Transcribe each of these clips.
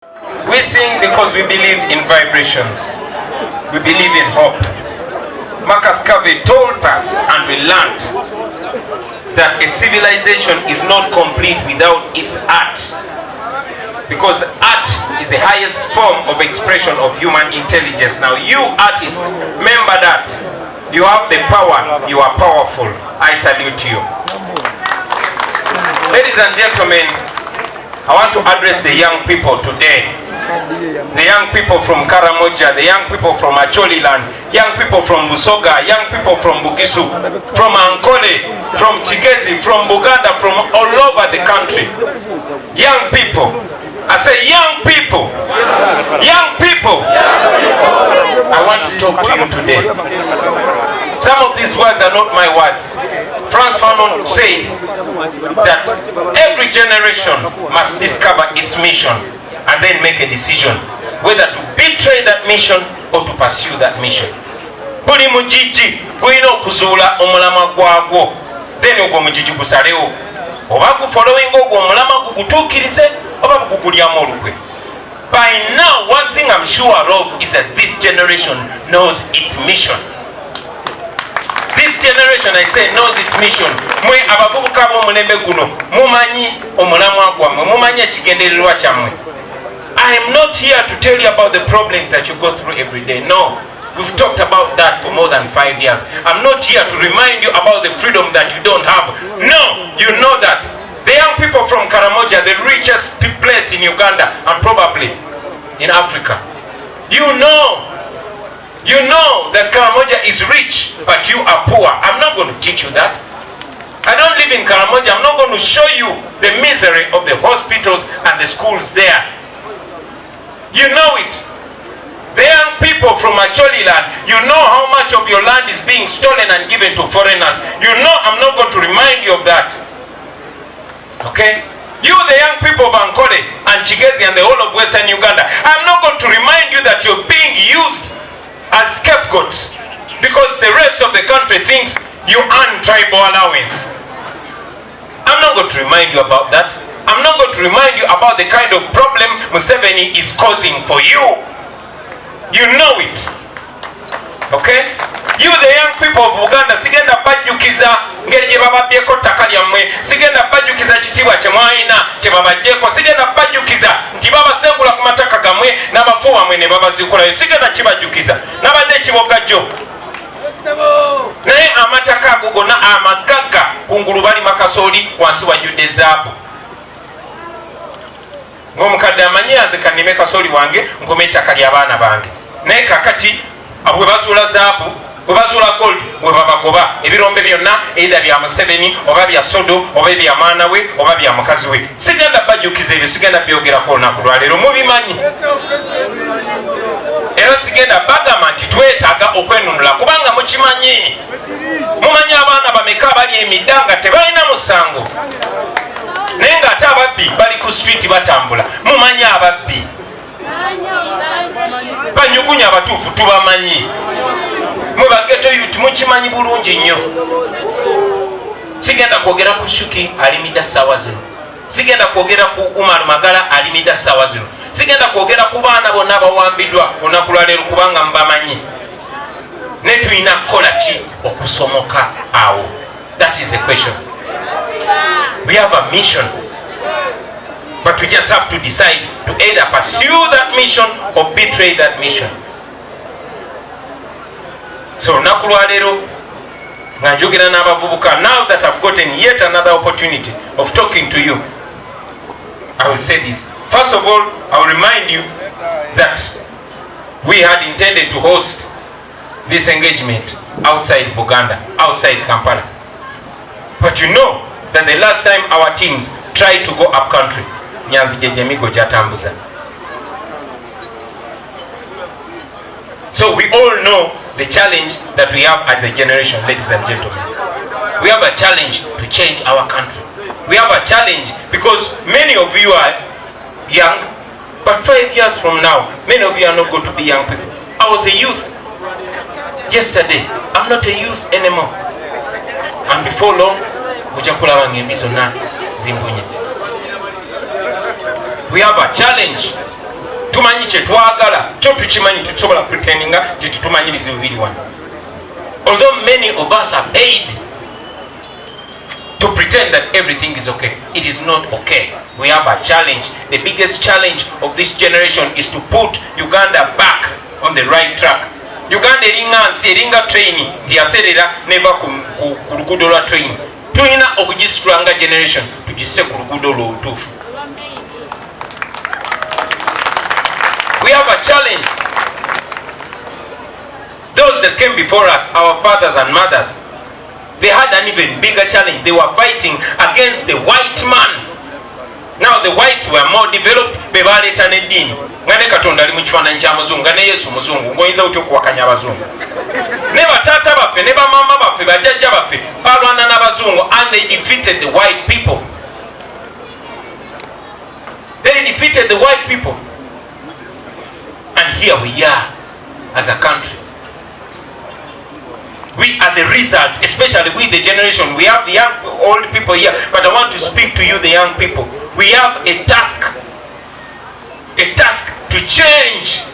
We sing because we believe in vibrations. We believe in hope. Marcus Garvey told us, and we learned, that a civilization is not complete without its art. Because art is the highest form of expression of human intelligence. Now you artists, remember that. You have the power, you are powerful. I salute you. Ladies and gentlemen, I want to address the young people today. The young people from Karamoja, the young people from Acholiland, young people from Busoga, young people from Bugisu, from Ankole, from Chigezi, from Buganda, from all over the country. Young people. I say young people. Young people. I want to talk to you today. Some of these words are not my words. Frantz Fanon said that every generation must discover its mission and then make a decision whether to betray that mission or to pursue that mission. Buli mujiji gulina okuzuula omulama gwagwo, then ogwo mujiji gusalewo oba gufollowing ogwo omulama gugutuukirize oba gugulyamu olukwe. By now, one thing I'm sure of is that this generation knows its mission. This generation, I say, knows its mission. Mwe abavubuka b'omulembe guno mumanyi omulamwa gwammwe, mumanyi ekigendererwa kyammwe. I am not here to tell you about the problems that you go through every day. No, we've talked about that for more than 5 years. I'm not here to remind you about the freedom that you don't have. No, you know that. The young people from Karamoja, the richest place in Uganda and probably in Africa. You know that Karamoja is rich, but you are poor. I'm not going to teach you that. I don't live in Karamoja. I'm not going to show you the misery of the hospitals and the schools there. You know it. The young people from Acholiland, you know how much of your land is being stolen and given to foreigners. You know I'm not going to remind you of that. Okay? You, the young people of Ankole and Chigezi and the whole of Western Uganda, I'm not going to remind you that you're being used as scapegoats because the rest of the country thinks you earn tribal allowance. I'm not going to remind you about that. I'm not going to remind you about the kind of problem Museveni is causing for you. You know it. Okay? You, the young people of Uganda, sigenda bajjukiza ngeri gye bababyeko ttaka lyammwe, sigenda bajjukiza kitiibwa kye mwalina kye babajjeko, sigenda bajjukiza nti babasengula ku mataka gammwe n'abafu bammwe ne babazikulayo, sigenda kibajjukiza nabadde ekibogajjo. Naye amataka ago gonna amagagga kungulu bali makasooli wansi wajjudde zaabu. Ng'omukadde amanyi nze kannime kasooli wange nkome ettaka ly'abaana bange. Naye kakati bwe bazuula zaabu, bwe bazuula gold, bwe babagoba ebirombe byonna either bya Museveni oba bya Sodo oba bya mwana we oba bya mukazi we. Sigenda bajjukiza ebyo, sigenda byogerako olunaku lwaleero, mubimanyi. Era sigenda bagamba nti twetaaga okwenunula kubanga mukimanyi. Mumanyi abaana bameka abali emidda nga tebalina musango. Naye ng'ate ababbi bali ku street batambula. Mumanyi ababbi. Banyugunya abatuufu tubamanyi. Mwe bageto youth mukimanyi bulungi nnyo. Sigenda kwogera ku Shuki alimidda ssaawa zino. Sigenda kwogera ku Umar Magala alimidda ssaawa zino. Sigenda kwogera ku baana bonna abawambiddwa olunaku lwaleero kubanga mbamanyi. Ne tulina kukola ki okusomoka awo? That is the question. We have a mission, but we just have to decide to either pursue that mission or betray that mission. So olunaku lwaleero nga njogera n'abavubuka, now that I've gotten yet another opportunity of talking to you, I will say this. First of all, I will remind you that we had intended to host this engagement outside Buganda, outside Kampala. But you know that the last time our teams tried to go up country, Nyanzijenyemigo jatambuza. So we all know the challenge that we have as a generation, ladies and gentlemen. We have a challenge to change our country. We have a challenge because many of you are young, but 5 years from now, many of you are not going to be young people. I was a youth yesterday. I'm not a youth anymore. And before long, kujakulaba ngembi zonna zimbunye. We have a challenge kyetwagala kyo tukimanyi tusobola pretendinga tetutumanyi bizibu biri wano. Although many of us are paid to pretend that everything is okay, it is not okay. We have a challenge. The biggest challenge of this generation is to put Uganda back on the right track. Uganda eringa train ndiyaserera neva ku luguudo lwa train. Tuyina okugisitulanga generation tugisse ku luguudo lw'obutuufu. We have a challenge. Those that came before us, our fathers and mothers, they had an even bigger challenge. They were fighting against the white man. Now the whites were more developed. Bebaleta n'eddiini. Ngane Katonda ali mu kifaananyi kya muzungu, nga ne Yesu muzungu, ng'oyinza otya okuwakanya abazungu. Ne bataata baffe ne bamama baffe bajjajja baffe balwana n'abazungu, and they defeated the white people. They defeated the white people. And here we are as a country. We are the result, especially with the generation. We have the young, old people here, but I want to speak to you, the young people. We have a task to change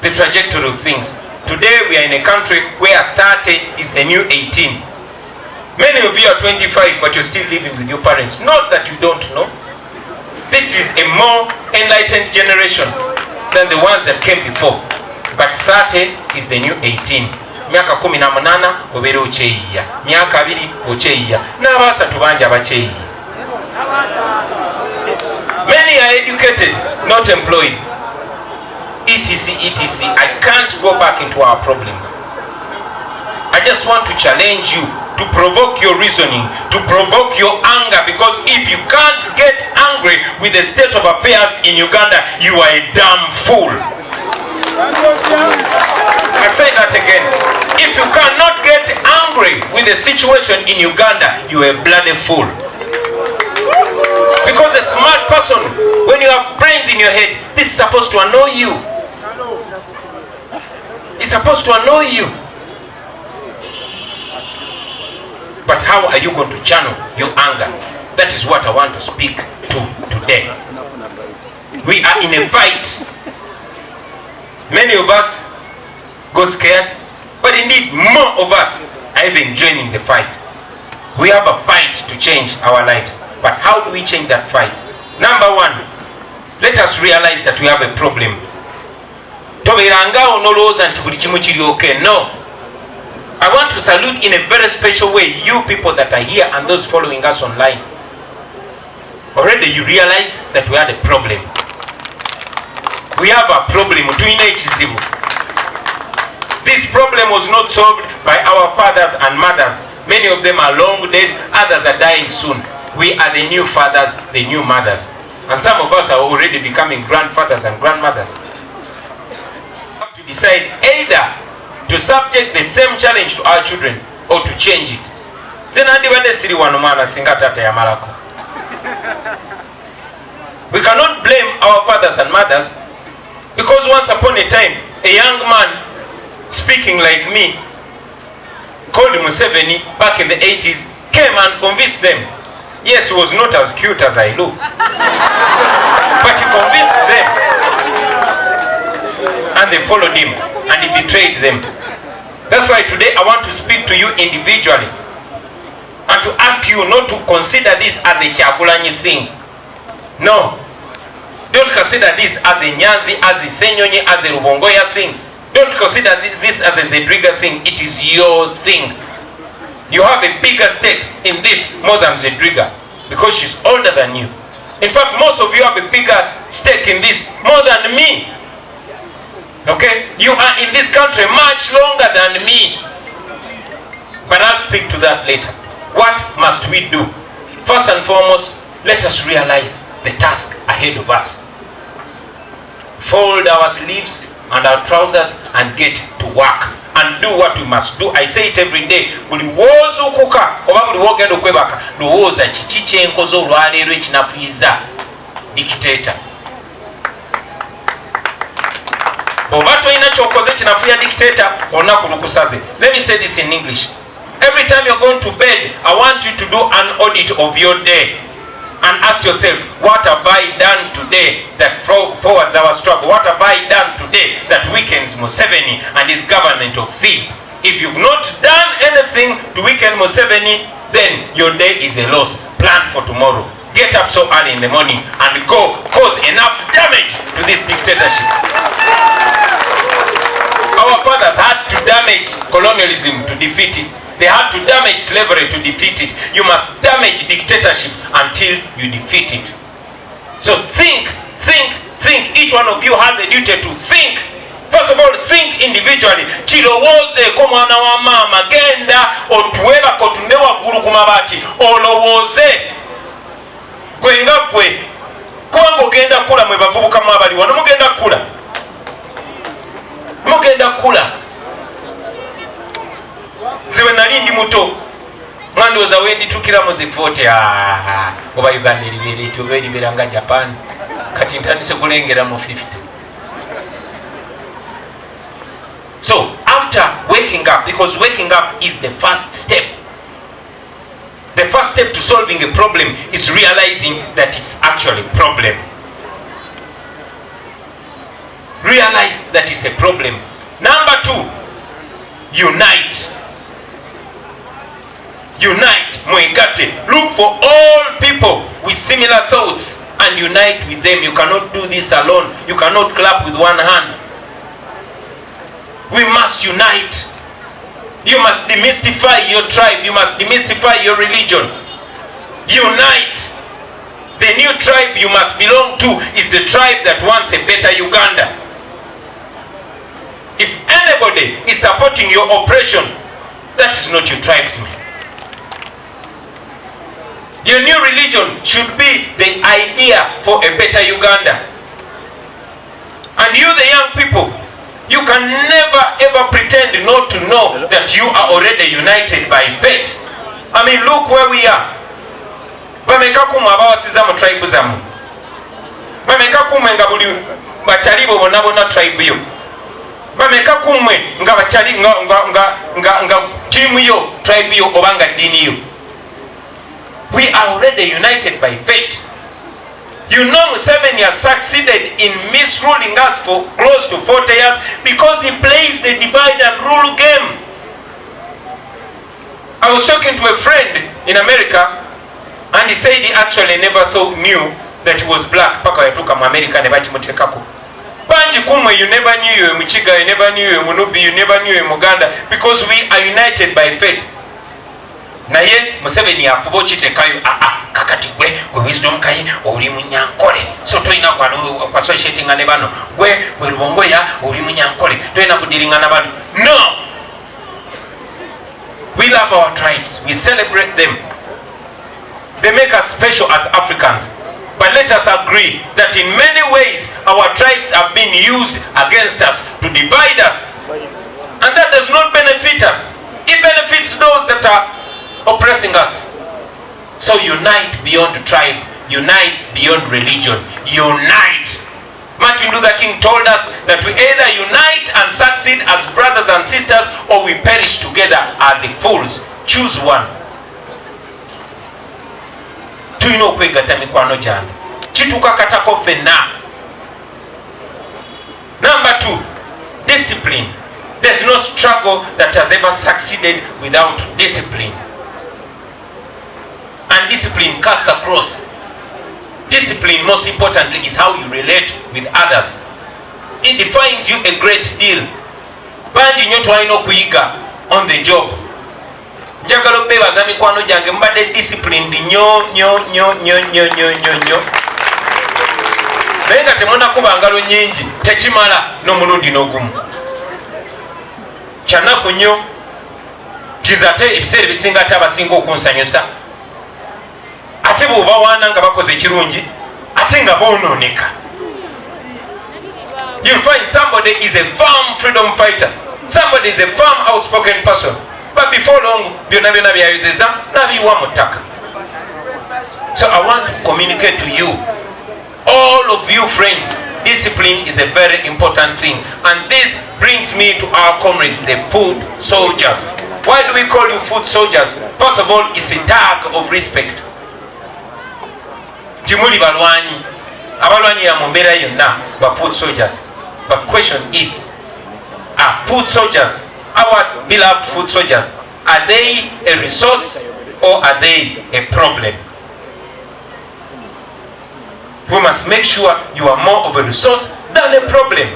the trajectory of things. Today we are in a country where 30 is the new 18. Many of you are 25, but you're still living with your parents. Not that you don't know. This is a more enlightened generation than the ones that came before. But 30 is the new 18. Myaka 18 obere ocheyiya, myaka 2 ocheyiya, n'abasatu bangi abacheyiya. Many are educated, not employed. etc. I can't go back into our problems. I just want to challenge you to provoke your reasoning, to provoke your anger, because if you can't get angry with the state of affairs in Uganda, you are a damn fool. I say that again. If you cannot get angry with the situation in Uganda, you are a bloody fool. Because a smart person, when you have brains in your head, this is supposed to annoy you. It's supposed to annoy you. But how are you going to channel your anger? That is what I want to speak to today. We are in a fight. Many of us got scared, but indeed more of us are even joining the fight. We have a fight to change our lives. But how do we change that fight? Number one, let us realize that we have a problem. No. I want to salute in a very special way you people that are here and those following us online. Already you realize that we had a problem. We have a problem. This problem was not solved by our fathers and mothers. Many of them are long dead, others are dying soon. We are the new fathers, the new mothers. And some of us are already becoming grandfathers and grandmothers. We have to decide either to subject the same challenge to our children or to change it. We cannot blame our fathers and mothers, because once upon a time, a young man speaking like me, called Museveni back in the 80s, came and convinced them. Yes, he was not as cute as I look, but he convinced them. And they followed him, and he betrayed them. That's why today I want to speak to you individually, and to ask you not to consider this as a Chagulanyi thing. No. Don't consider this as a Nyanzi, as a Senyonyi, as a Rubongoya thing. Don't consider this as a Zedriga thing. It is your thing. You have a bigger stake in this more than Zedriga, because she's older than you. In fact, most of you have a bigger stake in this more than me. Okay? You are in this country much longer than me. But I'll speak to that later. What must we do? First and foremost, let us realize the task ahead of us. Fold our sleeves and our trousers and get to work and do what we must do. I say it every day. Buli woza okuka oba buli wogenda okwebaka lowooza kiki kyenkoze olwaleero ekinafuyiza dictator. Oba tolina kyokoze kinafuya dictator olunaku lukusaze. Let me say this in English. Every time you're going to bed, I want you to do an audit of your day. and ask yourself, what have I done today that forwards our struggle? What have I done today that weakens Museveni and his government of thieves? If you've not done anything to weaken Museveni, then your day is a loss. Plan for tomorrow. Get up so early in the morning and go cause enough damage to this dictatorship. Our fathers had to damage colonialism to defeat it. They had to damage slavery to defeat it. You must damage dictatorship until you defeat it. So think. Each one of you has a duty to think. First of all, think individually. Chilowooze ko mwana wa mama, genda otuweba kotunde waggulu ku mabaati olowooze. Gwe nga gwe kubanga ogenda kula mwe bavubuka mu abali wano mugenda kula. Mugenda kula. Ziwe nali ndi muto mwandowooza wenditukira mu zifooti oba Uganda eribeera etyo oba eribeera nga Japan kati ntandise kulengera mu 50. So after waking up, because waking up is the first step. The first step to solving a problem is realizing that it's actually a problem. Realize that it's a problem. Number 2, unite. Unite, mwegate. Look for all people with similar thoughts and unite with them. You cannot do this alone. You cannot clap with one hand. We must unite. You must demystify your tribe. You must demystify your religion. Unite. The new tribe you must belong to is the tribe that wants a better Uganda. If anybody is supporting your oppression, that is not your tribesman. Your new religion should be the idea for a better Uganda. And you, the young people, you can never ever pretend not to know that you are already united by fate. I mean, look where we are. Bameka kumwe abawasiza mu tribe zamu. Bameka kumwe nga buli bachali bonna bonna tribe yo. Bameka kumwe nga bachali nga team yo, tribe yo obanga dini yo. We are already united by fate. You know Museveni has succeeded in misruling us for close to 40 years because he plays the divide and rule game. I was talking to a friend in America and he said he actually never knew that he was black. Paka yatuka mu America ne bakimutekako. Banji kumwe, you never knew you Muchiga, you never knew you Munubi, you never knew you Muganda, because we are united by fate. Naye Museveni afubo kitekayo kakati gwe wisdom kai oli munyankole so toina kwa associating ne bano gwe lubongo ya oli munyankole toina kudiringa na bano. No, we love our tribes, we celebrate them, they make us special as Africans, but let us agree that in many ways our tribes have been used against us to divide us, and that does not benefit us. It benefits those that are oppressing us. So unite beyond tribe, unite beyond religion, unite. Martin Luther King told us that we either unite and succeed as brothers and sisters, or we perish together as fools. Choose one. Tuyina okwegatta mikwano gyange kitukakatako ffenna. Number 2, discipline. There's no struggle that has ever succeeded without discipline. And discipline cuts across. Discipline, most importantly, is how you relate with others. It defines you a great deal. Banji nyo twalina okuyiga on the job. Njagala obebaza mikwano gyange mbadde disciplined nnyo. Naye nga temunakuba ngalo nyingi tekimala n'omulundi n'ogumu. Kyanaku nnyo kizate ebiseera ebisinga ate abasinga okunsanyusa. Ate bw'oba waana nga bakoze ekirungi ate nga boononeka. You'll find somebody is a firm freedom fighter, somebody is a firm outspoken person, but before long byonna byayozeza n'abiyiwa mu ttaka. So I want to communicate to you, all of you friends, discipline is a very important thing, and this brings me to our comrades, the foot soldiers. Why do we call you foot soldiers? First of all, it's a tag of respect. timuli balwanyi abalwanyira mu mbeera yonna ba foot soldiers. But question is, are foot soldiers, our beloved foot soldiers, are they a resource or are they a problem? We must make sure you are more of a resource than a problem.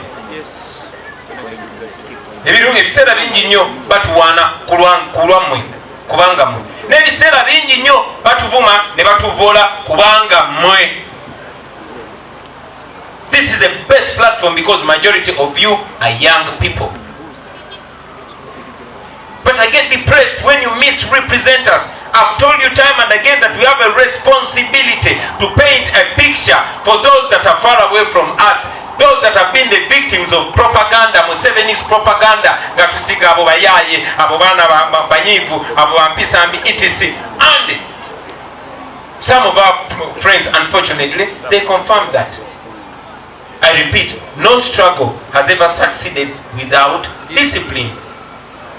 Ebiseera bingi nnyo batuwaana kulwammwe kubanga mmwe, n'ebiseera bingi nnyo batuvuma ne batuvoola kubanga mmwe. This is the best platform because majority of you are young people. But I get depressed when you misrepresent us. I've told you time and again that we have a responsibility to paint a picture for those that are far away from us, those that have been the victims of propaganda, Museveni's propaganda, gatusiga abo bayaye, abo bana banyivu, abo bampisambi, etc. And some of our friends, unfortunately, they confirm that. I repeat, no struggle has ever succeeded without discipline.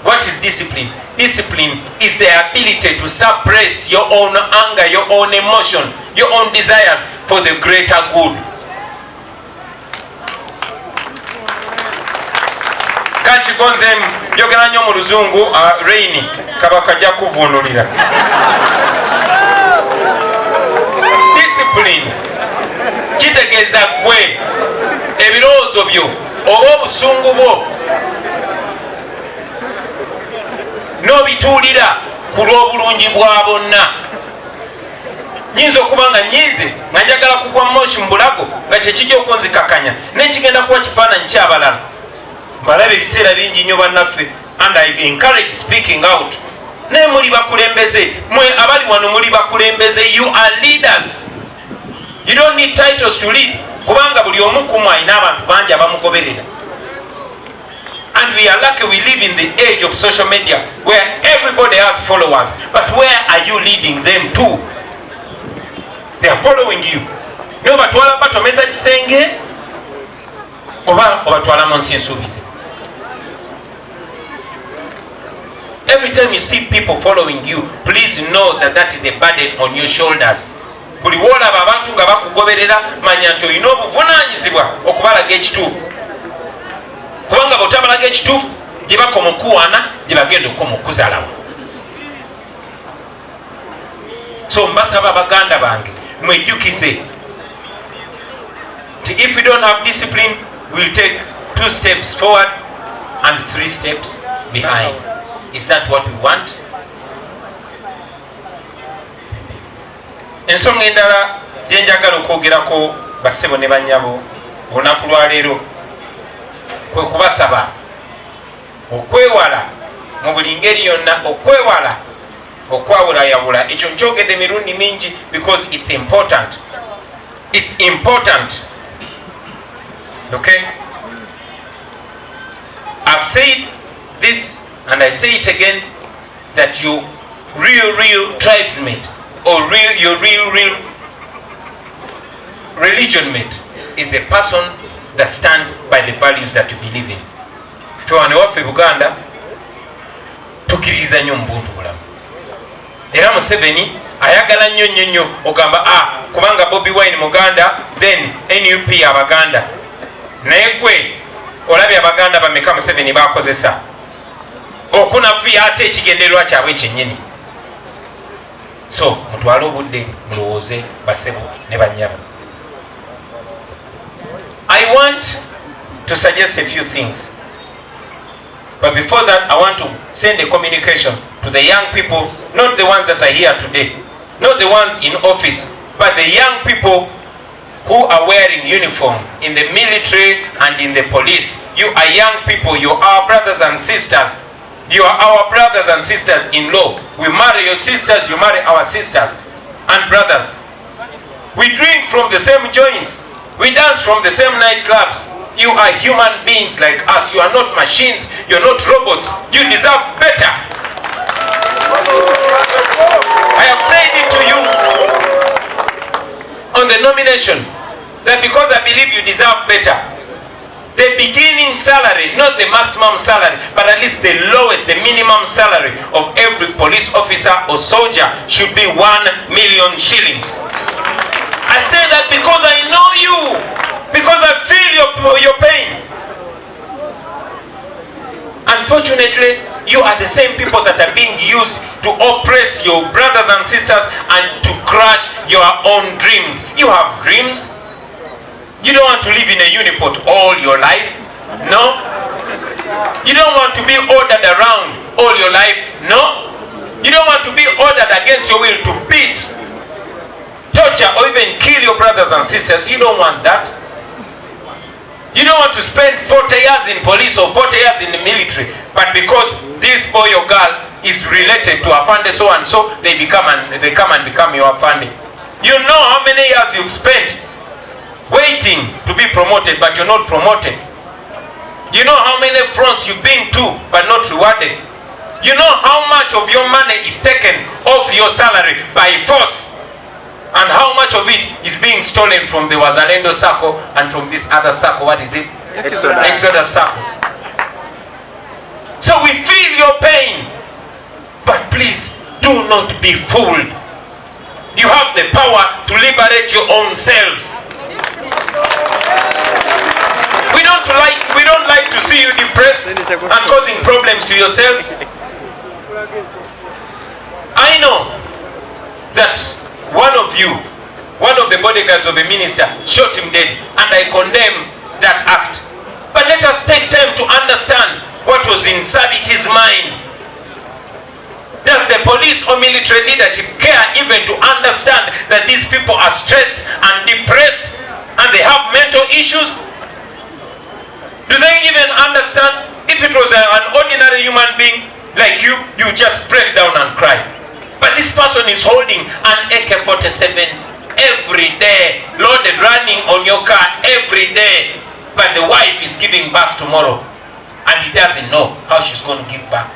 What is discipline? Discipline is the ability to suppress your own anger, your own emotion, your own desires for the greater good. Kachigonze yogera nnyo mu luzungu, Raini kabaka ajja kuvunulira. Discipline kitegeeza gwe ebirowoozo byo oba obusungu bwo n'obituulira ku lw'obulungi bwa bonna. Nyinza okuba nga nyiize nga njagala kugwa moshi mu bulago nga kyekijja okunzikakanya nekigenda kuba kifaananyi kyabalala. Mbalaba ebiseera bingi nnyo bannaffe, and I encourage speaking out. Naye muli bakulembeze, mwe abali wano muli bakulembeze, you are leaders. You don't need titles to lead, kubanga buli omu kumu alina abantu bangi abamugoberera. And we are lucky we live in the age of social media where everybody has followers. But where are you leading them to? They are following you. No batwala batomeza kisenge oba obatwala mu nsi ensuubize. Every time you see people following you, please know that that is a burden on your shoulders. Buli woolaba abantu nga bakugoberera manya nti olina obuvunaanyizibwa okubalaga ekituufu. Kubanga bw'otabalaga ekituufu gye bakoma okuwaana gye bagenda okukoma okuzalawo. So mbasaba baganda bange mwejjukize nti if we don't have discipline, we'll take 2 steps forward and 3 steps behind. Is that what we want? Ensonga endala gye njagala okwogerako bassebo ne bannyabo olunaku lwa leero kwe kubasaba okwewala mu buli ngeri yonna, okwewala okwawulayawula. Ekyo nkyogedde emirundi mingi because it's important. It's important. Okay? I've said this and I say it again, that your real tribesmate or your real religion mate is a person that stands by the values that you believe in. Fewani waffe Buganda tukiriza nnyo mu buntu bulamu. Era Museveni ayagala nnyo ogamba kubanga Bobi Wine Muganda then NUP Abaganda. Naye gwe olabye Abaganda bameka Museveni bakozesa okunafuya ate ekigendererwa kyabwe kyennyini. So mutwale obudde mulowooze basebo ne bannyabo. I want to suggest a few things. But before that, I want to send a communication to the young people, not the ones that are here today, not the ones in office, but the young people who are wearing uniform in the military and in the police. You are young people, you are our brothers and sisters. You are our brothers and sisters in law. We marry your sisters, you marry our sisters and brothers. We drink from the same joints. We dance from the same nightclubs. You are human beings like us. You are not machines. You are not robots. You deserve better. I have said it to you on the nomination that because I believe you deserve better, the beginning salary, not the maximum salary, but at least the lowest, the minimum salary of every police officer or soldier should be 1 million shillings. I say that because I know you, because I feel your pain. Unfortunately, you are the same people that are being used to oppress your brothers and sisters and to crush your own dreams. You have dreams. You don't want to live in a uniport all your life. No. You don't want to be ordered around all your life. No. You don't want to be ordered against your will to beat, torture, or even kill your brothers and sisters. You don't want that. You don't want to spend 40 years in police or 40 years in the military, but because this boy or girl is related to a family so and so, they come and become your family. You know how many years you've spent waiting to be promoted, but you're not promoted. You know how many fronts you've been to, but not rewarded. You know how much of your money is taken off your salary by force, and how much of it is being stolen from the Wazalendo circle and from this other circle. What is it? Exodus circle. So we feel your pain, but please do not be fooled. You have the power to liberate your own selves. We don't like to see you depressed and causing problems to yourselves. I know that one of the bodyguards of a minister shot him dead, and I condemn that act. But let us take time to understand what was in Sabity's mind. Does the police or military leadership care even to understand that these people are stressed and depressed and they have mental issues? Do they even understand? If it was an ordinary human being like you, you just break down and cry. But this person is holding an AK-47 every day, loaded, running on your car every day. But the wife is giving birth tomorrow, and he doesn't know how she's going to give birth.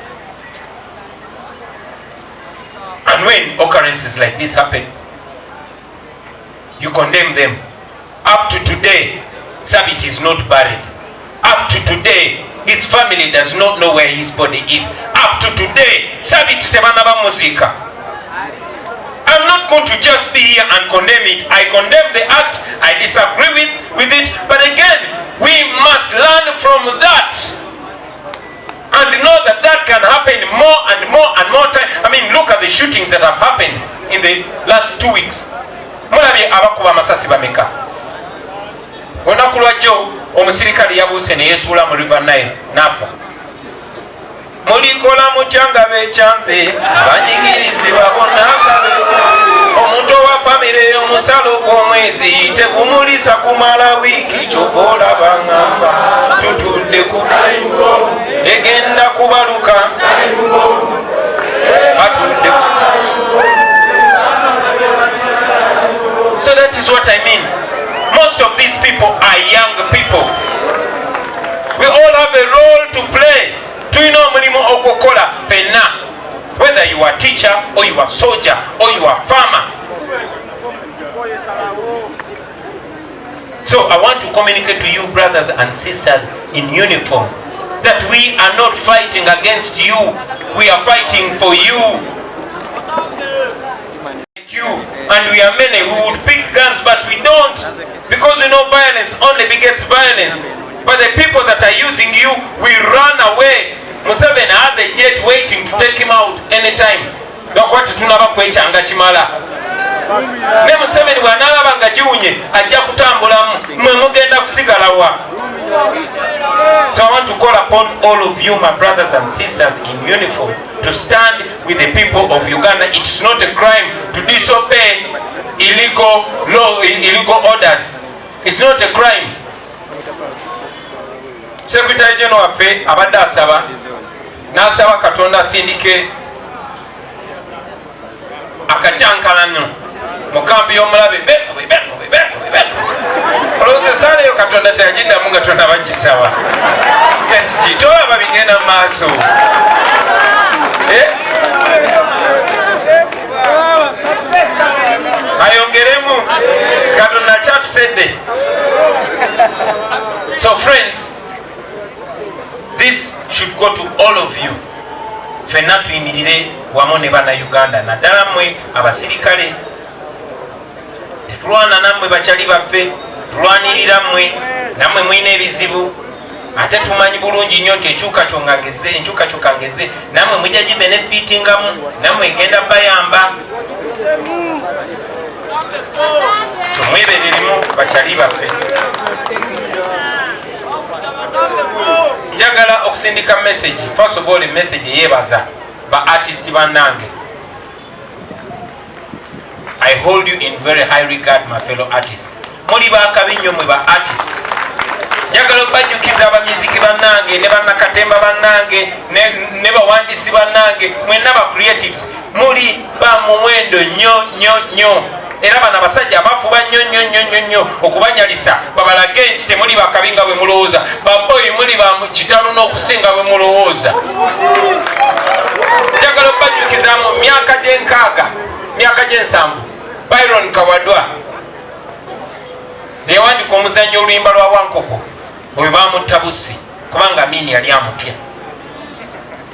And when occurrences like this happen, you condemn them. Up to today, Sabit is not buried. Up to today, his family does not know where his body is. Up to today, Sabit tebanaba muzika. I'm not going to just be here and condemn it. I condemn the act. I disagree with it. But again, we must learn from that and know that that can happen more and more and more time. I mean, look at the shootings that have happened in the last 2 weeks. Mulabi abakuba masasi bameka. Olunaku lwa jjo omusirikale yabuuse ne yesuula mu River Nile n'afa. Mulikola mutyanga becyanze abanyigirizibwa bonna akabeza. Omuntu owa famire omusalo gw'omwezi tegumulisa kumala wiiki kyokka olaba ngamba tutudde ku egenda kubaluka batudde. So that is what I mean. Most of these people are young people. We all have a role to play. Tulina omulimu ogwokola fenna, whether you are teacher or you are soldier or you are farmer. So I want to communicate to you, brothers and sisters in uniform, that we are not fighting against you. We are fighting for you. And we are many who would pick guns, but we don't, because we know violence only begets violence. But the people that are using you will run away. Museveni has a jet waiting to take him out anytime. Lokwati tunaba kwechanga chimala. Ne Museveni bw'anaalaba nga giwunye ajja kutambulamu mwe mugenda kusigala wa. So I want to call upon all of you, my brothers and sisters in uniform, to stand with the people of Uganda. It is not a crime to disobey illegal law, illegal orders. It's not a crime. Secretary General waffe abadde asaba n'asaba Katonda asindike akacyankalano mu kampi y'omulabe olowooza esaala eyo Katonda teyagiddamu nga Katonda bagisaba. SG tolaba bigenda mu maaso. Ayongeremu Katonda akyatusedde. So friends, this should go to all of you. Fenna tuyimirire wamu ne bannayuganda, naddala mmwe abasirikale. tetulwana nammwe bakyali baffe, tulwanirira mmwe, nammwe mwina ebizibu. Ate tumanyi bulungi nnyo nti enkyukakyuka ngeze, nammwe mujja gibenefitingamu, nammwe egenda bayamba. Tumwebererimu bakyali baffe. Njagala okusindika message, first of all message yebaza ba artist bannange. I hold you in very high regard, my fellow artists. Muli bakabi nnyo mwe ba artist. Njagala okubajjukiza abamiziki bannange ne bannakatemba bannange ne bawandisi bannange mwenna ba creatives muli ba muwendo nnyo. Era bana basajja abafuba nnyo okubanyalisa babalage nti temuli bakabi nga bwe mulowooza, baboyi muli ba kitalo n'okusinga bwe mulowooza. Njagala okubajjukiza mu myaka gy'ensanvu Byron Kawadwa yawandika omuzannyo oluyimba lwa Wankoko oyo bamutta Bussi kubanga Amini yali amutya.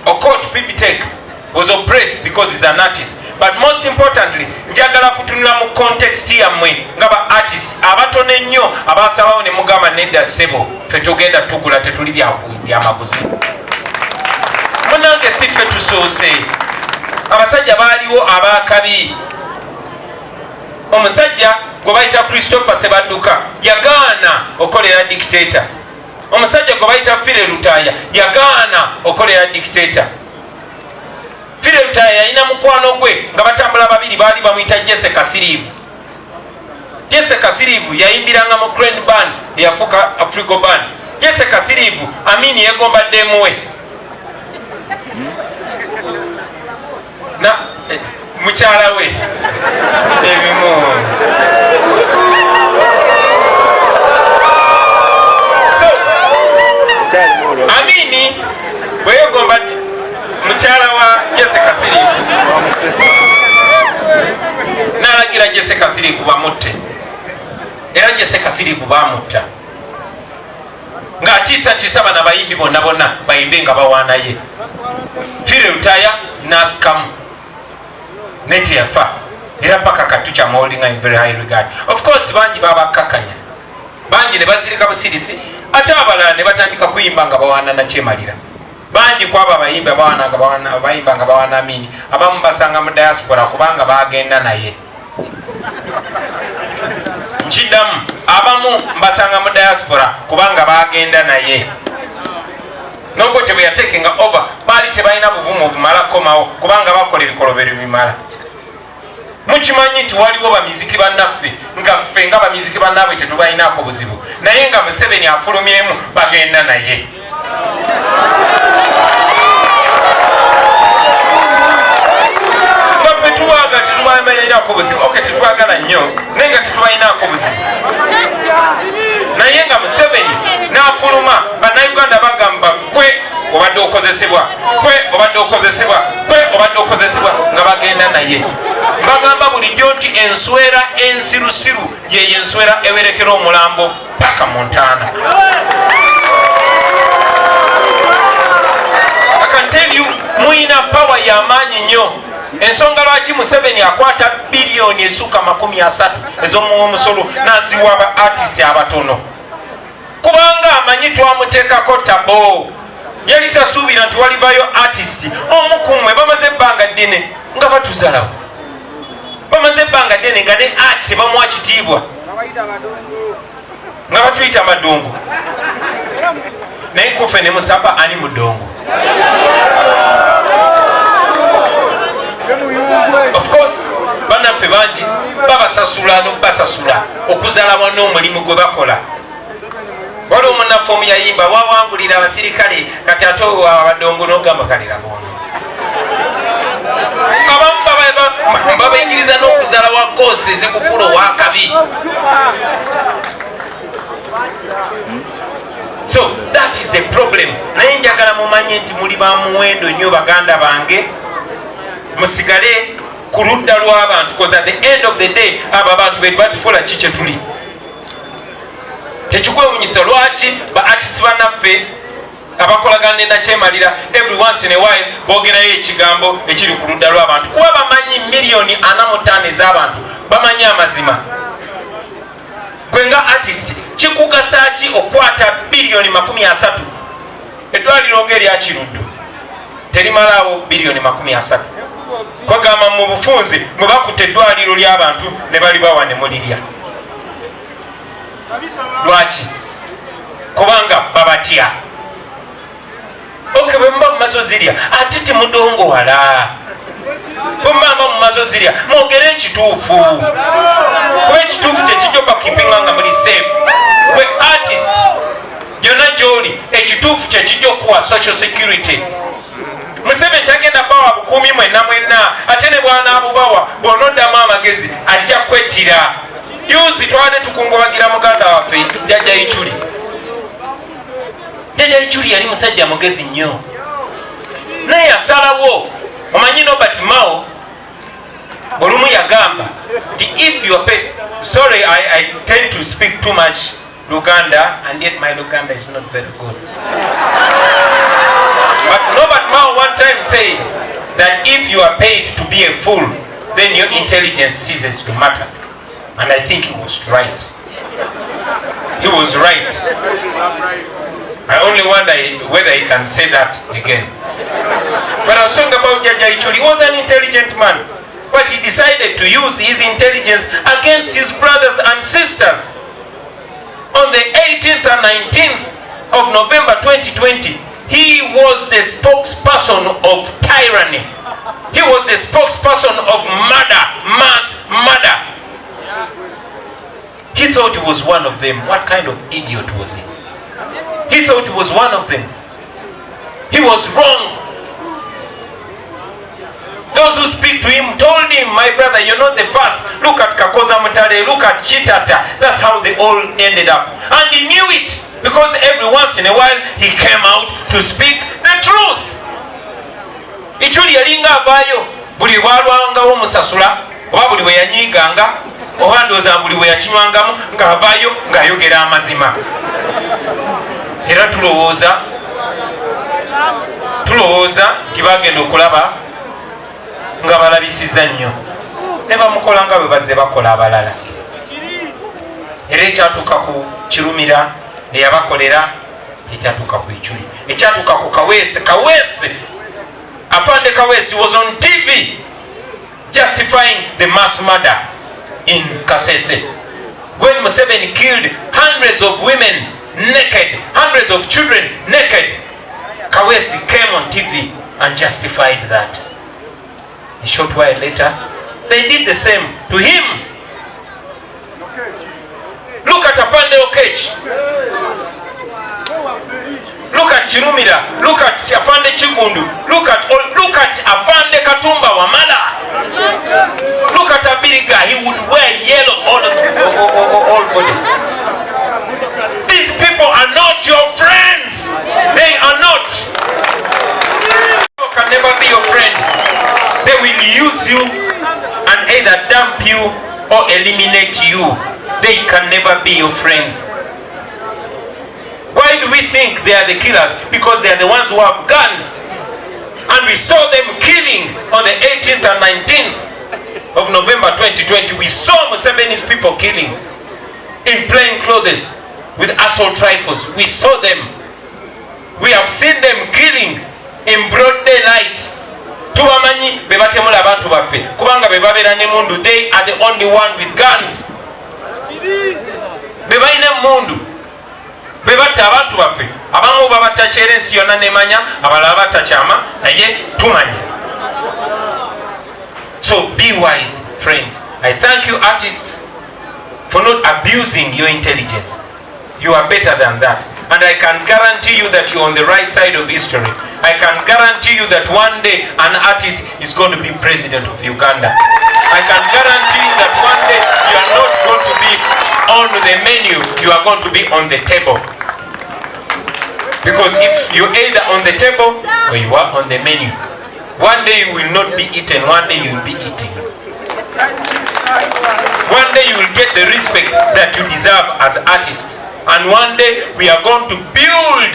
Okot Pipitek was oppressed because he's an artist. But most importantly, njagala kutunula mu context yammwe nga ba artists abatono ennyo abasabawo ne mugamba nedda ssebo ffe tugenda tugula tetuli byamaguzi. Munange si ffe tusoose, abasajja baaliwo abakabi. Omusajja gwe bayita Christopher Sebadduka yagaana okolera dictator. Omusajja gwe bayita Fire Lutaya yagaana okolera dictator. Fire Lutaya yalina mukwano gwe nga batambula babiri baali bamuyita Jesse Kasirivu. Jesse Kasirivu yayimbiranga mu Grand Band eyafuuka Afrigo Band. Jesse Kasirivu Amini yegombadde muwe na mukyala we ebimu. So Amini bweyegomba mukyala wa Jesse Kasirivu n'alagira Jesse Kasirivu bamutte, era Jesse Kasirivu bamutta ng'atiisatiisa bana bayimbi bonna bayimbe nga bawaanaye. Fire Lutaya n'asikamu nete yafa, era mpaka katu kyamuholdinga in very high regard. Of course bangi babakakanya, bangi ne basirika busirisi, ate abalala ne batandika kuyimba nga bawaana Nakyemalira. Bangi kwabo abayimbi bayimba nga bawaana Amini, abamu basanga mu diaspora kubanga bagenda naye. Nkidamu abamu mbasanga mu diaspora kubanga bagenda naye. Nobwo bwe yatekinga over baali tebalina buvumu bumala komawo kubanga bakola ebikolobero bimala. Mukimanyi nti waliwo bamiziki bannaffe nga ffe nga bamiziki bannaabwe tetubalinaako buzibu, naye nga Museveni afulumyemu bagenda naye. Nga ffe tubaga tetubalinaako buzibu, oke tetubagala nnyo naye nga tetubalinaako buzibu, naye nga Museveni n'afuluma bannayuganda bagamba kwe obadde okozesebwa, kwe obadde okozesebwa, kwe obadde okozesebwa nga bagenda naye. Bagamba bulijjo nti enswera ensirusiru yeyo enswera ewerekera omulambo paka mu ntaana. I can tell you muyina power y'amaanyi nnyo. Ensonga lwaki Museveni akwata biliyoni essuka 30 ez'omusolo n'aziwa aba artist abatono, kubanga amanyi twamuteekako tabo. Yali tasuubira nti walivayo artist omukumwe bamaze ebbanga ddene nga batuzalawo, bamaze ebbanga ddene nga ne art tebamuwa kitiibwa nga batuyita madongo, naye kufe ne musaba ani mudongo. Of course bannaffe bangi babasasula n'obasasula okuzalawa n'omulimu gwe bakola. Waliwo munnaffe omu yayimba wawangulira abasirikale kati ate abadongo n'ogamba kalira bono. Abamu babayigiriza n'okuzala wa koosi ezikufuula owakabi. So that is a problem. Naye njagala mumanye nti muli ba muwendo nnyo baganda bange, musigale ku ludda lw'abantu, because at the end of the day abo abantu be batufuula ki kye tuli. Tekikwewunyisa lwaki ba artist bannaffe abakolagana ne Nakyemalira every once in a while boogerayo ekigambo ekiri ku ludda lw'abantu, kuba bamanyi miliyoni 45 ez'abantu bamanyi amazima. gwenga artist kikugasa ki okwata bilioni 30 eddwaliro ng'erya Kiruddu terimalawo bilioni 30 kwagamba mu bufunzi mwe bakutte eddwaliro ly'abantu ne bali bawa ne mulirya. Lwaki? Kubanga babatya. Bwe muba mu mazo zirya ate temudongowala. Bwe muba mu mazo zirya mwogere ekituufu, kuba ekituufu kyekijja bakipinga nga muli safe. Gwe artist yonna gy'oli ekituufu kyekijja okuwa social security. Museveni tagenda bawa bukuumi mwenna ate ne bwanaabubawa bw'onoddamu amagezi ajja kwettira. Yuzi twade tukungubagira muganda waffe Jjajja Ichuli. Jjajja Ichuli yali musajja mugezi nnyo naye yasalawo. Omanyi Robert Mao olumu yagamba nti if you are paid. Sorry, I tend to speak too much Luganda and yet my Luganda is not very good. But Robert Mao one time said that if you are paid to be a fool, then your intelligence ceases to matter. And I think he was right. He was right. I only wonder whether he can say that again. But I was talking about Jjajja Ichuli. He was an intelligent man. But he decided to use his intelligence against his brothers and sisters. On the 18th and 19th of November 2020, he was the spokesperson of tyranny. He was the spokesperson of murder, mass murder. He thought he was one of them. What kind of idiot was he? He thought he was one of them. He was wrong. Those who speak to him told him, my brother, you're not the first. Look at Kakoza Mutale, look at Chitata. That's how they all ended up. And he knew it because every once in a while he came out to speak the truth. Ichuli yalinga avayo buli walwangawo musasula oba buli we yanyiganga oba ndooza buli we yakinywangamu ng'avaayo ng'ayogera amazima. Era tulowooza nti bagenda okulaba nga balabisiza nnyo ne bamukola nga bwe bazze bakola abalala. Era ekyatuuka ku Kirumira eyabakolera ekyatuuka ku Ichuli, ekyatuuka ku Kaweesi. Afande Kaweesi was on TV justifying the mass murder in Kasese. When Museveni killed hundreds of women naked, hundreds of children naked, Kaweesi came on TV and justified that. A short while later, they did the same to him. Look at Afande Okech. Look at Kirumira. Look at Afande Chigundu. Look at Afande Katumba Wamala. Look at Abiriga. He would wear yellow all body. These people are not your friends. They are not. People can never be your friend. They will use you and either dump you or eliminate you. They can never be your friends. Why do we think they are the killers? Because they are the ones who have guns. And we saw them killing on the 18th and 19th of November 2020. We saw Museveni's people killing in plain clothes with assault rifles. We saw them. We have seen them killing in broad daylight. Tubamanyi bebatemula abantu baffe kubanga bebabera ne mundu. They are the only one with guns. Bebaine mundu bebatta abantu baffe abamu babatta kyera ensi yonna nemanya abalala batakyama naye tumanya. So be wise, friends. I thank you artists for not abusing your intelligence. You are better than that. And I can guarantee you that you're on the right side of history. I can guarantee you that one day an artist is going to be president of Uganda. I can guarantee you that one day you are not going to be on the menu, you are going to be on the table. Because if you're either on the table or you are on the menu, one day you will not be eaten, one day you will be eating. One day you will get the respect that you deserve as artists. And one day we are going to build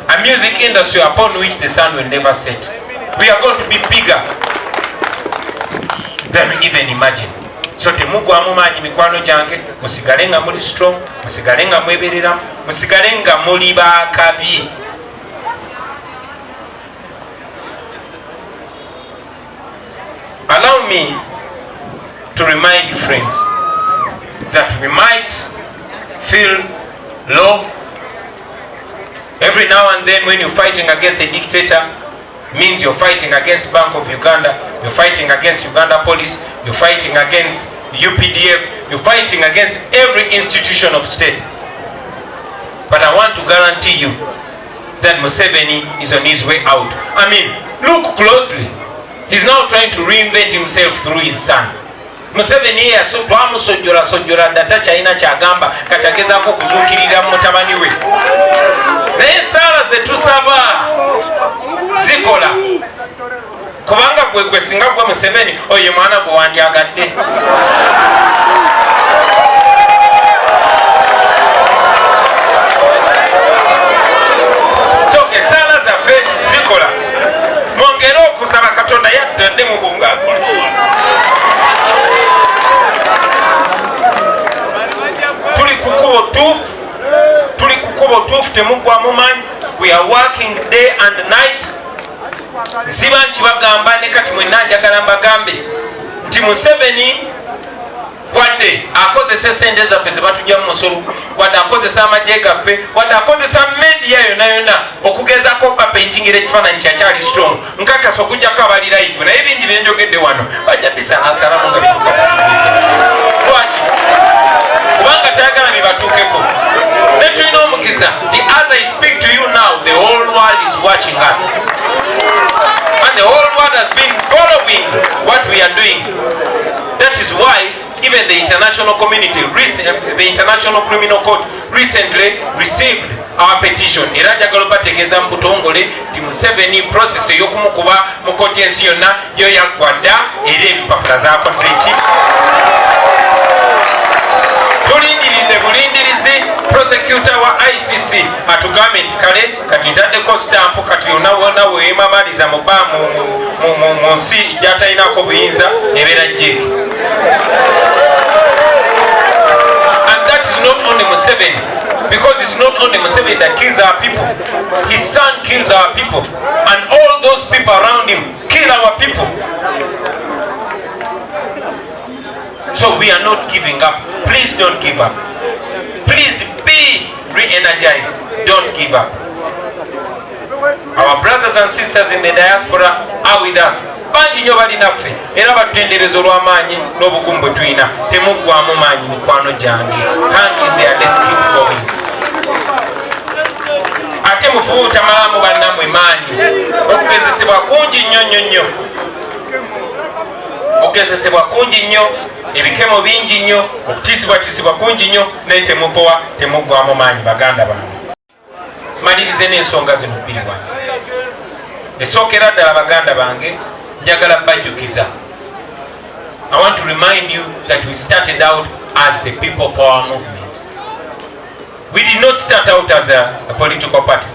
a music industry upon which the sun will never set. We are going to be bigger than we even imagine. So temugwamu maanyi mikwano gyange, musigale nga muli strong, musigale nga mwebereramu, musigale nga muli bakabi. Allow me to remind you, friends, that we might feel low every now and then. When you're fighting against a dictator, means you're fighting against Bank of Uganda, you're fighting against Uganda Police, you're fighting against UPDF, you're fighting against every institution of state. But I want to guarantee you that Museveni is on his way out. I mean, look closely. He's now trying to reinvent himself through his son. Museveni twamusojjola data China kyagamba katagezaako kuzuukirira mutabani we. Naye saala ze tusaba zikola. Kubanga gwe singa gwe Museveni oye mwana gwe wandyagadde. So esaala zaffe zikola. Mwongere okusaba Katonda yattadde mu bunga akola. Tuli kukubo tuufu temugwamu maanyi. We are working day and night. Siba nkibagamba ne kati mwenna njagala mbagambe nti Museveni wadde akozesa sente zaffe ze batujja mu musolo, wadde akozesa amagye gaffe, wadde akozesa media yonna okugezako bapaintingira ekifaananyi kyakyali strong. Nkakasa okujjako abali live naye bingi byenjogedde wano bajja bisalasalamu nga lwaki? Kubanga tayagala bibatuukeko. Ne tulina omukisa nti as I speak to you now, the whole world is watching us. And the whole world has been following what we are doing. That is why even the international community, the International Criminal Court recently received our petition. Era njagala bategeeza mu butongole nti Museveni process ey'okumukuba mu kooti ensi yonna yo yaggwadda era empapula zaakoze ki. Tulindiridde bulindirizi prosecutor wa ICC atugambe nti kale kati ntaddeko stamp kati yonna wonna weemamaliza mu nsi gy'atalinako buyinza ebeera jeeke. And that is not only Museveni, because it's not only Museveni that kills our people. His son kills our people, and all those people around him kill our people. So we are not giving up. Please don't give up. Please be re-energized. Don't give up. Our brothers and sisters in the diaspora are with us. Bangi nnyo bali naffe era batutendereza olw'amaanyi n'obukumu bwe tulina. Temuggwamu maanyi mikwano gyange. Hang in there, let's keep going. Ate mufube obutamalamu bannammwe maanyi. Okugezesebwa kungi nnyo. Okugezesebwa kungi nnyo, ebikemo bingi nnyo, okutiisibwa kungi nnyo, naye temupowa, temuggwamu maanyi baganda bange. Malirize n'ensonga zino bbiri wansi. Esookera ddala baganda bange njagala bajjukiza. I want to remind you that we started out as the People Power Movement. We did not start out as a political party.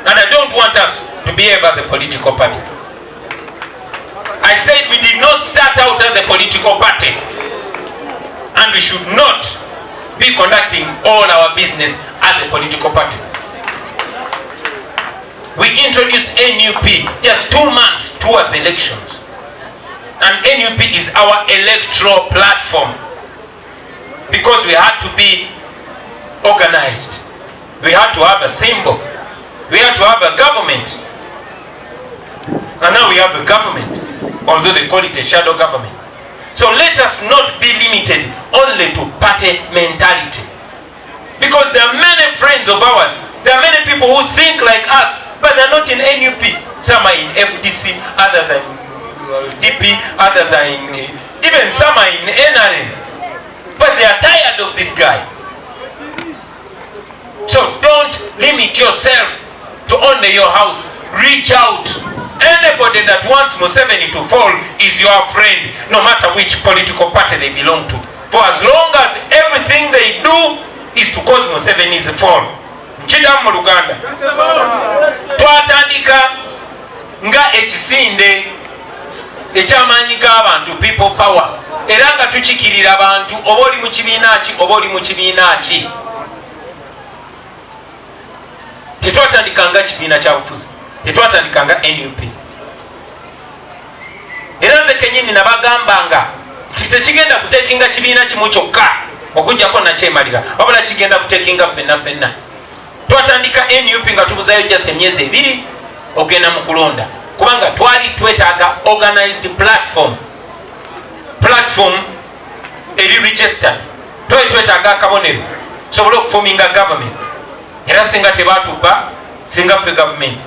And I don't want us to behave as a political party. I said we did not start out as a political party. And we should not be conducting all our business as a political party. We introduced NUP just 2 months towards elections. And NUP is our electoral platform. Because we had to be organized. We had to have a symbol. We had to have a government. And now we have a government, although they call it a shadow government. So let us not be limited only to party mentality. Because there are many friends of ours, there are many people who think like us, but they're not in NUP. Some are in FDC, others are in DP, others are in, even some are in NRM. But they are tired of this guy. So don't limit yourself to only your house. Reach out. Anybody that wants Museveni to fall is your friend, no matter which political party they belong to. For as long as everything they do is to cause Museveni's fall. Chida mu Luganda. Twatandika nga ekisinde ekyamaanyi g'abantu, people power. era nga tukikirira abantu oba oli mu kibiina ki oba oli mu kibiina ki. Tetwatandikanga kibiina kya bufuzi, tetwatandikanga NUP. Era nze kenyini nabagambanga nti tekigenda kutekinga kibiina kimu kyokka okujjako nakyemalira, wabula kigenda kutekinga ffenna ffenna. Twatandika NUP nga tubuzayo just emyezi 2 ogenda mu kulonda, kubanga twali twetaaga organized platform eri registered. Twali twetaaga akabonero tusobole okufuminga government, era singa tebatubba singa ffe government.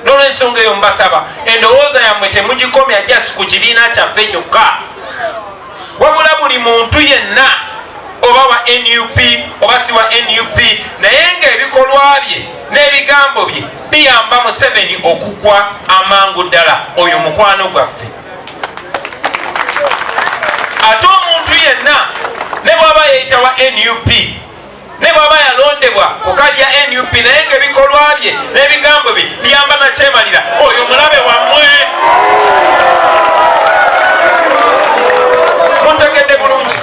N'olwensonga eyo mbasaba endowooza yammwe temugikomya just ku kibiina kyaffe kyokka, wabula buli muntu yenna oba wa NUP oba si wa NUP, naye ng'ebikolwa bye n'ebigambo bye biyamba Museveni okugwa amangu ddala. Oyo mukwano gwaffe. Ate omuntu yenna ne bw'aba yeyita wa NUP ne bw'aba yalondebwa ku kalya NUP naye ng'ebikolwa bye n'ebigambo bye biyamba nakyemalira, oyo mulabe wammwe. Muntegedde bulungi?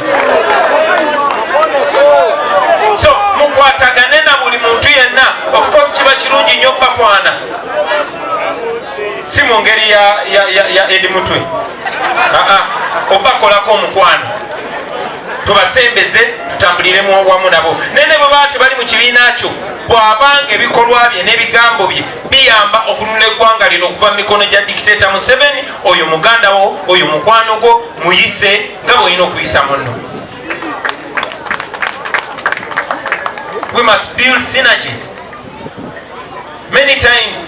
So mukwatagane na buli muntu yenna. Of course kiba kirungi nnyo bakwana, si mu ngeri ya edi mutwe, obakolako omukwano, tubasembeze tutambuliremu wamu nabo. Nene baba tebali mu kibiina kyo, bw'abanga ebikolwa bye n'ebigambo bye biyamba okununula eggwanga lino okuva mu mikono gya dictator Museveni, oyo muganda wo, oyo mukwano gwo, muyise nga bw'olina okuyisa munno. We must build synergies. Many times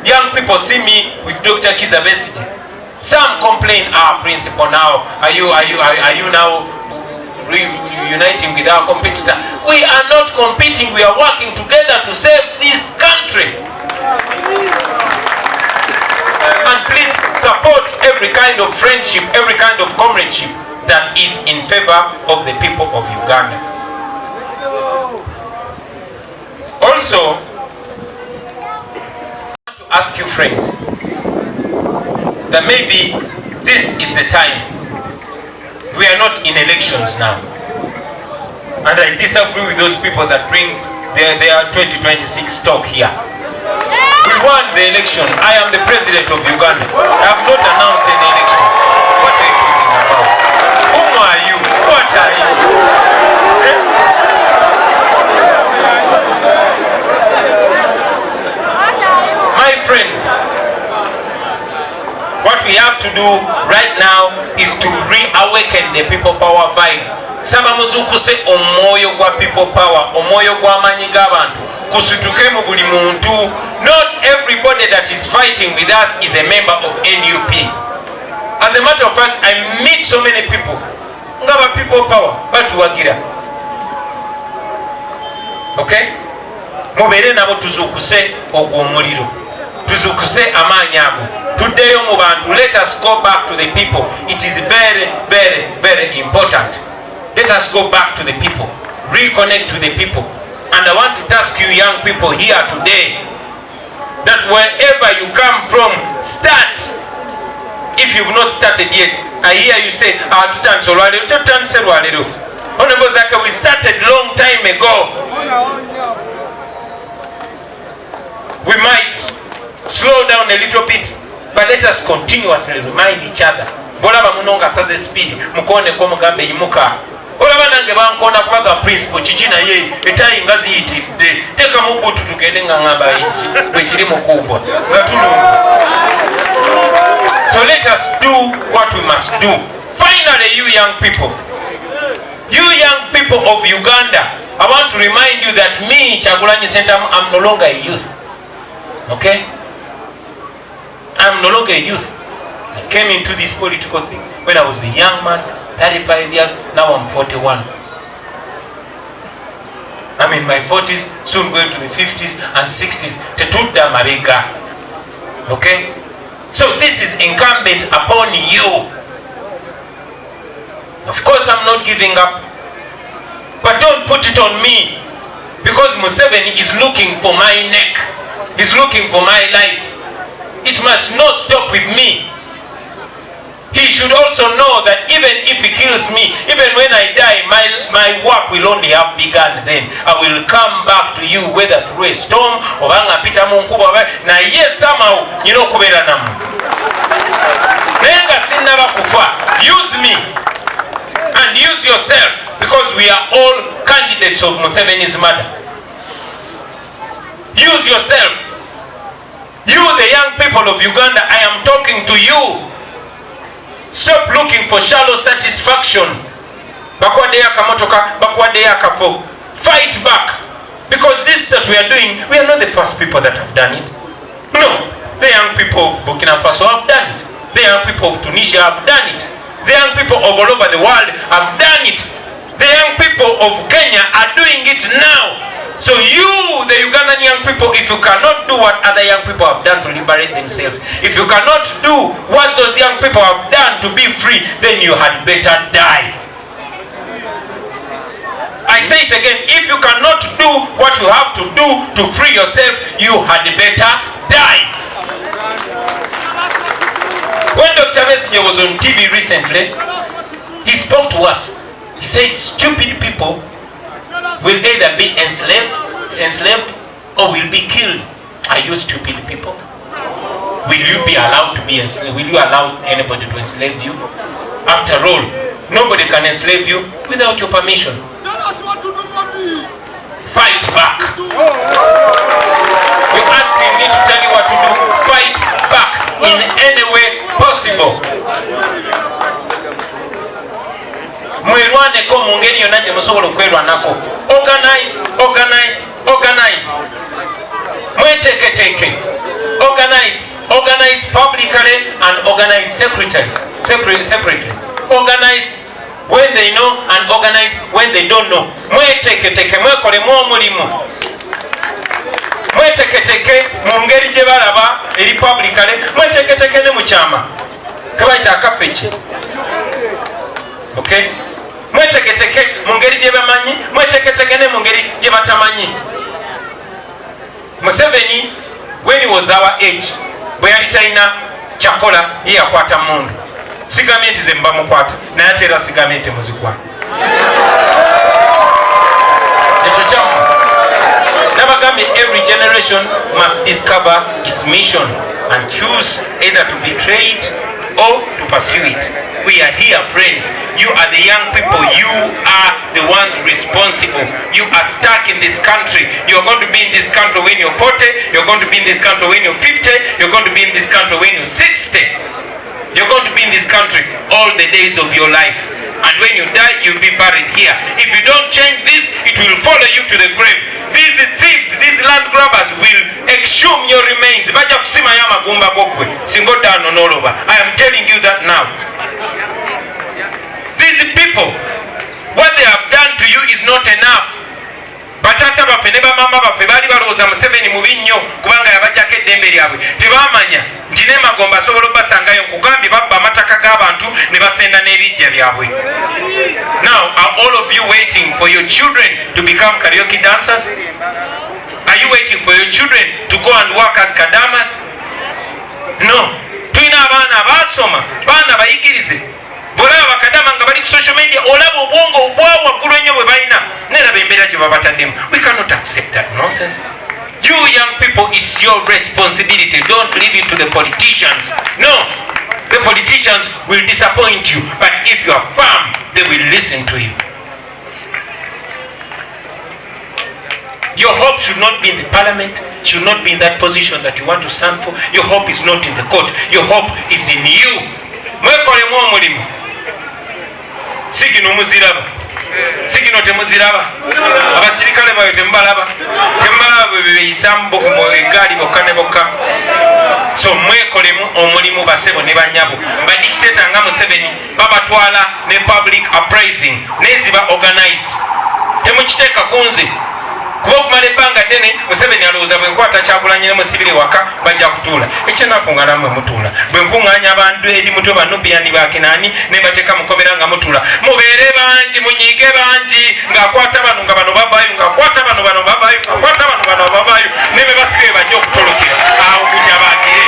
young people see me with Dr. Kizza Besigye. Some complain, principal, now are you now reuniting with our competitor? We are not competing, we are working together to save this country. And please support every kind of friendship, every kind of comradeship that is in favor of the people of Uganda. Also, I want to ask you friends that maybe this is the time. We are not in elections now, and I disagree with those people that bring their 2026 talk here. We won the election. I am the president of Uganda. I have not announced any election. What are you talking about? Who are you? What are you? My friends, what we have to do right now is to reawaken the people power vibe. Saba muzukuse omwoyo gwa people power, omwoyo gwa manyi g'abantu kusutuke mu buli muntu. Not everybody that is fighting with us is a member of NUP. As a matter of fact, I meet so many people ngaba people power batuwagira. Okay? Mubere nabo tuzukuse ogw'omuliro, tuzukuse amaanyi ago, tuddeyo mu bantu. Let us go back to the people. It is very, very, very important. Let us go back to the people, reconnect to the people. And I want to ask you young people here today that wherever you come from, start. If you've not started yet, I hear you say, Honorable Zaake, we started long time ago. We might slow down a little bit, but let us continuously remind each other. Bolaba munonga saze speed, mukone ko mugambe yimuka. Olaba nange bankona kubaga principal chichina ye etayi ngazi yitidde. Teka mu butu tugende ngamba yiki. Bwe kiri mukubwa. Gatulungu. So let us do what we must do. Finally, you young people of Uganda, I want to remind you that me, Chagulanyi Center, I'm no longer a youth. Okay? I'm no longer a youth. I came into this political thing when I was a young man, 35 years, now I'm 41. I'm in my 40s, soon going to the 50s and 60s. Tetudda mabega. Okay? So this is incumbent upon you. Of course I'm not giving up, but don't put it on me, because Museveni is looking for my neck. He's looking for my life. It must not stop with me. He he should also know that even if he kills me, even when I die, my work will only have begun then. I will come back to you, whether through a storm or pita munkuba na yes somehow kubera namu. Nenga sinaba kufa. Use me and use yourself, because we are all candidates of Museveni's murder. Use yourself. You, the young people of Uganda, I am talking to you. Stop looking for shallow satisfaction. Fight back. Because this that we are doing, we are not the first people that have done it. No. The young people of Burkina Faso have done it. The young people of Tunisia have done it. The young people of all over the world have done it. The young people of Kenya are doing it now. So you, the Ugandan young people, if you cannot do what other young people have done to liberate themselves, if you cannot do what those young people have done to be free, then you had better die. I say it again, if you cannot do what you have to do to free yourself, you had better die. When Dr. Besigye was on TV recently, he spoke to us. He said, stupid people will either be enslaved or will be killed. Are you stupid people? Will you be allowed to be enslaved? Will you allow anybody to enslave you? After all, nobody can enslave you without your permission. Fight back. You're asking me to tell you what to do. Fight back in any way possible. Mwerwaneko mu ngeri yonna gye musobola okwerwanako. Organize. Mweteeketeeke. Organize publicly and organize separately. Organize when they know and organize when they don't know. Mweteeketeeke, mwekolemu omulimu. Mweteeketeeke mu ngeri gye balaba eri publicly. Mweteeketeeke ne mu kyama kebayita akafeki. Okay? Mweteeketeeke mu ngeri gye bamanyi, mweteeketeeke ne mu ngeri gye batamanyi. Museveni, when he was our age, bwe yali talina kyakola ye yakwata mundu. Sigambye nti ze mba mukwata, naye ate era sigambye nti muzikwata. Ekyo kyammwe. Nabagambye every generation must discover its mission and choose either to betray it or to pursue it. We are here, friends. You are the young people. You are the ones responsible. You are stuck in this country. You are going to be in this country when you're 40. You're going to be in this country when you're 50. You're going to be in this country when you're 60. You're going to be in this country all the days of your life. And when you die, you'll be buried here. If you don't change this, it will follow you to the grave. These thieves, these land grabbers will exhume your remains. I am telling you that now. These people, what they have done to you is not enough. Batata baffe ne bamama baffe baali balowooza Museveni mubi nnyo kubanga yabajjako eddembe lyabwe. Tebamanya nti ne Magomba asobola obbasangayo nkugambye babba amataka g'abantu ne basenda n'ebijja byabwe. Now, are all of you waiting for your children to become karaoke dancers? Are you waiting for your children to go and work as kadamas? No. Tulina abaana abaasoma, baana bayigirize. Bolaba bakadama nga bali ku social media, olaba obwongo obwawaggulu ennyo bwe balina neraba embeera gye babataddemu. We cannot accept that nonsense. You young people, it's your responsibility. Don't leave it to the politicians. No, the politicians will disappoint you, but if you are firm, they will listen to you. Your hope should not be in the parliament, should not be in that position that you want to stand for. Your hope is not in the court. Your hope is in you. Mwekolemu omulimu. Sigino muziraba. Sigino temuziraba. Abasirikale bayo tembalaba. Tembalaba bwe beyisambo ku egaali bokka ne bokka. So mwekolemu omulimu basebo ne banyabo. Ba dictator nga Museveni babatwala ne public uprising neziba organized. Temukiteeka kunze. Kuba okumala ebbanga ddene Museveni alowooza bwe nkwata Kyagulanyi ne musibire waka bajja kutuula. Ekyenaku nga namwe mutuula. Bwe nkuŋŋaanya abantu eri muto ba NUP yandi bakinaani ne bateeka mukomera nga mutuula. Mubeere bangi, munyiige bangi, ng'akwata bano nga bano bavaayo, ng'akwata bano bavaayo, ng'akwata bano bavaayo, ne be basigaye bajja okutolokera. Awo gujja baagire.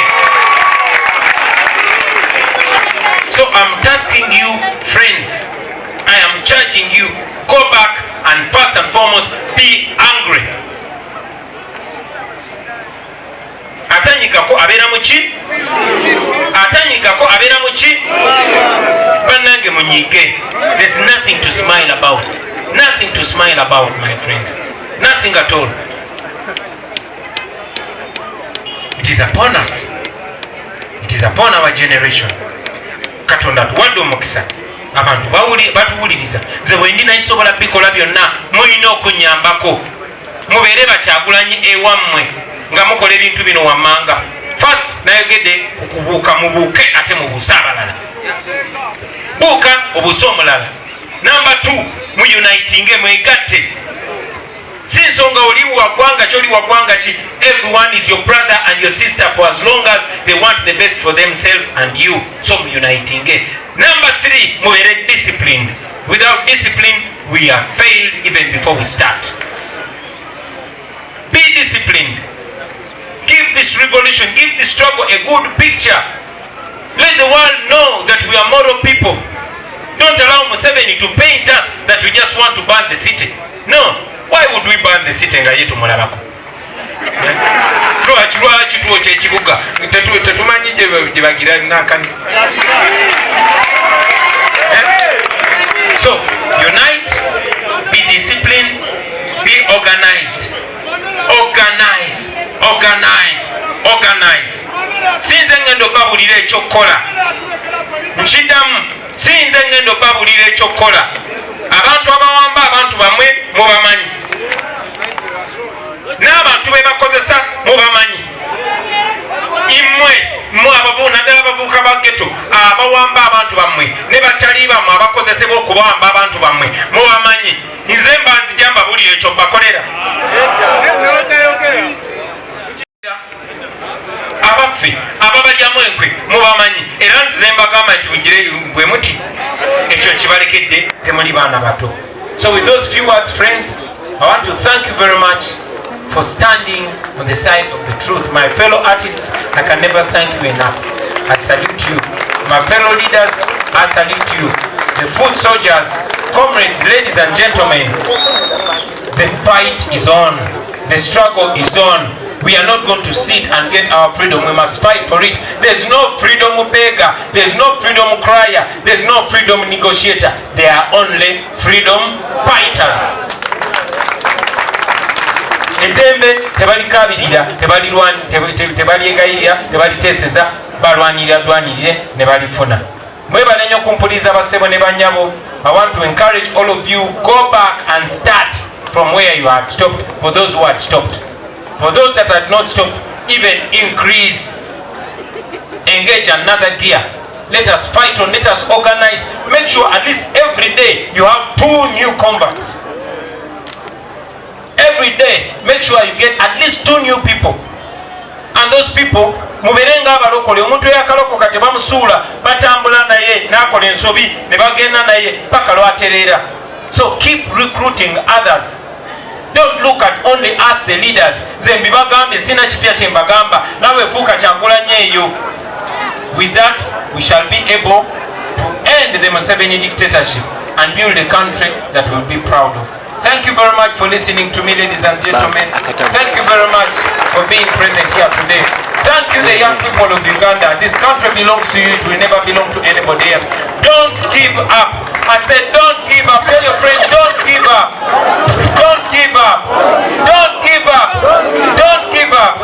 So I'm atanyikako abeera muki atanyikako abeera muki bannange munyige. There's nothing to smile about, nothing to smile about, my friends, nothing at all. It is upon us, it is upon our generation. Katonda tuwadde omukisa abantu batuwuliriza. Nze bwe ndi nayisobola bikola byonna mulina okunyambako mubeere bakyagulanyi ewammwe nga mukola ebintu bino wammanga. First nayogedde ku kubuuka, mubuuke ate mubuuse abalala. Buuka obuuse omulala. Number 2, muyunitinge, mwegatte. Si nsonga oli waggwanga ki oli waggwanga ki. Everyone is your brother and your sister for as long as they want the best for themselves and you. So muyunitinge. Number 3, mubeere disciplined. Without discipline we are failed even before we start. Be disciplined. Give this revolution, give this struggle a good picture. Let the world know that we are moral people. Don't allow Museveni to paint us that we just want to burn the city. No. Why would we burn the city nga yetu mulabako? Lwaki tuwokya ekibuga tetumanyi gye bagira nakani. So unite, be disciplined, be organized. Organize, organize, organize. Sinze ngendo babulira ekyokukola. Nkidamu, sinze ngendo babulira ekyokukola. Abantu abawamba abantu bamwe mubamanyi. N'abantu be bakozesa mubamanyi. Imwe mwe abavuuna ddala abavubuka ba ghetto abawamba abantu bammwe ne bakyali bammwe abakozesebwa okubawamba abantu bammwe mubamanyi. Nze mba nzija mbabulira ekyo mbakolera. Abaffe ababalyamu enkwe mubamanyi era nzize mbagamba nti mugire bwe muti ekyo kibalekedde temuli baana bato. So with those few words, friends, I want to thank you very much for standing on the side of the truth. My fellow artists, I can never thank you enough. I salute you. My fellow leaders, I salute you. The foot soldiers, comrades, ladies and gentlemen, the fight is on. The struggle is on. We are not going to sit and get our freedom. We must fight for it. There's no freedom beggar. There's no freedom crier. There's no freedom negotiator. There are only freedom fighters. Edembe tebalikabirira, tebaliegayirira, tebaliteseza, balwanirire ne balifuna. Mwebale nnyo kumpuliza basebo ne banyabo. I want to encourage all of you, go back and start from where you had stopped. For those who had stopped, for those that had not stopped, even increase, engage another gear. Let us fight on, let us organize. Make sure at least every day you have 2 new converts. Every day, make sure you get at least 2 new people. And those people, muberenga abalokole, omuntu yakalokoka tebamusuula batambula naye nakola ensobi ne bagenda naye paka lwaterera. So keep recruiting others. Don't look at only us the leaders. Zembi bagambe sina kipya kye mbagamba nawe fuuka kyagulanye eyo. With that, we shall be able to end the Museveni dictatorship and build a country that we'll be proud of. Thank you very much for listening to me, ladies and gentlemen. Thank you very much for being present here today. Thank you, the young people of Uganda. This country belongs to you. It will never belong to anybody else. Don't give up. I said don't give up. Tell your friends, don't give up. Don't give up. Don't give up. Don't give up.